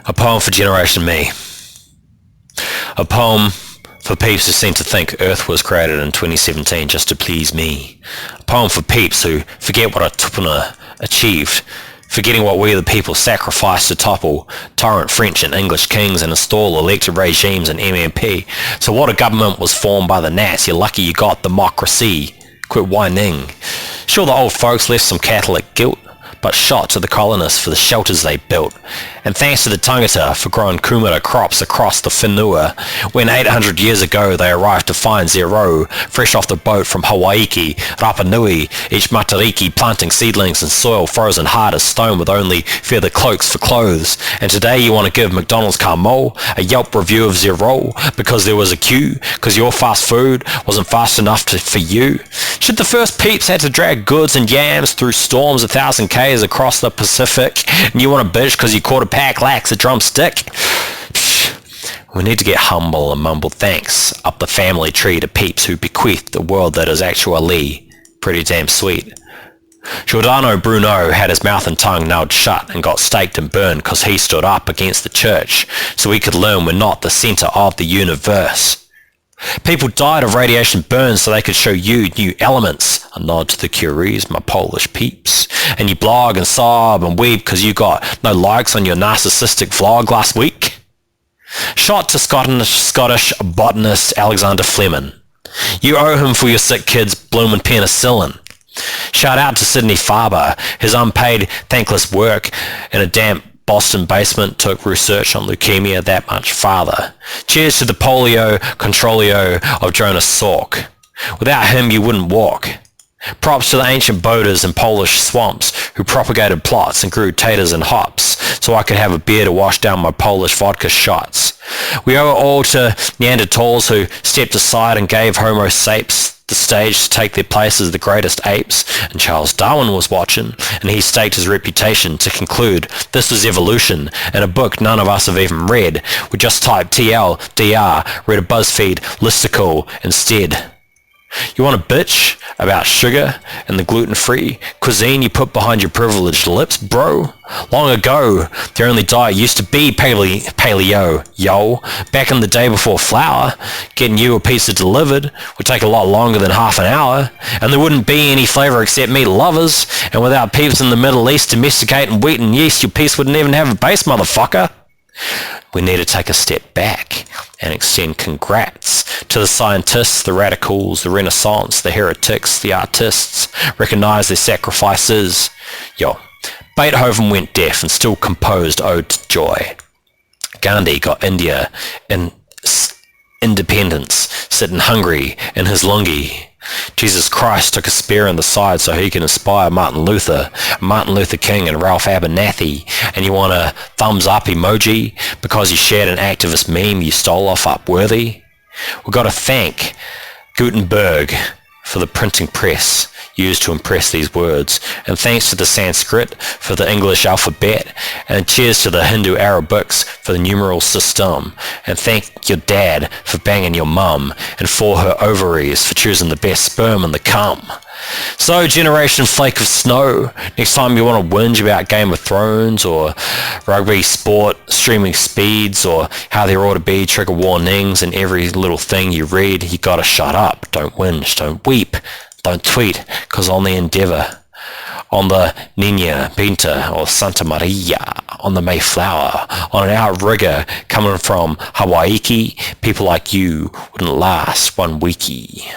A poem for Generation Me. A poem for peeps who seem to think Earth was created in 2017 just to please me. A poem for peeps who forget what a tupuna achieved, forgetting what we the people sacrificed to topple tyrant French and English kings and install elected regimes and MMP. So what a government was formed by the Nats, you're lucky you got democracy. Quit whining. Sure, the old folks left some Catholic guilt, but shot to the colonists for the shelters they built. And thanks to the tangata for growing kumara crops across the whenua, when 800 years ago they arrived to find zero, fresh off the boat from Hawaii, Rapa Nui, each matariki planting seedlings in soil frozen hard as stone with only feather cloaks for clothes. And today you want to give McDonald's Carmel a Yelp review of zero because there was a queue, because your fast food wasn't fast enough for you? Should the first peeps had to drag goods and yams through storms 1,000 k's across the Pacific, and you want a bitch because you caught a pack lacks a drumstick? We need to get humble and mumble thanks up the family tree to peeps who bequeathed a world that is actually pretty damn sweet. Giordano Bruno had his mouth and tongue nailed shut and got staked and burned because he stood up against the church so we could learn we're not the center of the universe. People died of radiation burns so they could show you new elements. A nod to the Curies, my Polish peeps. And you blog and sob and weep because you got no likes on your narcissistic vlog last week. Shot to Scottish botanist Alexander Fleming. You owe him for your sick kids bloomin' penicillin. Shout out to Sidney Farber. His unpaid, thankless work in a damp Boston basement took research on leukemia that much farther. Cheers to the polio controlio of Jonas Salk. Without him you wouldn't walk. Props to the ancient boaters in Polish swamps who propagated plots and grew taters and hops so I could have a beer to wash down my Polish vodka shots. We owe it all to Neanderthals who stepped aside and gave Homo sapes the stage to take their place as the greatest apes, and Charles Darwin was watching, and he staked his reputation to conclude this was evolution in a book none of us have even read. We just typed TLDR, read a BuzzFeed listicle instead. You want a bitch about sugar and the gluten-free cuisine you put behind your privileged lips, bro? Long ago, the only diet used to be paleo, yo. Back in the day before flour, getting you a pizza delivered would take a lot longer than half an hour, and there wouldn't be any flavor except meat lovers, and without peeps in the Middle East domesticating wheat and yeast, your piece wouldn't even have a base, motherfucker. We need to take a step back and extend congrats to the scientists, the radicals, the renaissance, the heretics, the artists. Recognize their sacrifices. Yo, Beethoven went deaf and still composed Ode to Joy. Gandhi got India in independence, sitting hungry in his lungi. Jesus Christ took a spear in the side so he can inspire Martin Luther King and Ralph Abernathy. And you want a thumbs up emoji because you shared an activist meme you stole off Upworthy? We've got to thank Gutenberg for the printing press used to impress these words, and thanks to the Sanskrit for the English alphabet, and cheers to the Hindu Arabics for the numeral system, and thank your dad for banging your mum, and for her ovaries for choosing the best sperm in the cum. So, Generation Flake of Snow, next time you want to whinge about Game of Thrones, or rugby, sport, streaming speeds, or how there ought to be trigger warnings in every little thing you read, you gotta shut up. Don't whinge, don't weep. Don't tweet, because on the Endeavour, on the Nina Pinta or Santa Maria, on the Mayflower, on an outrigger coming from Hawaii, people like you wouldn't last one weekie.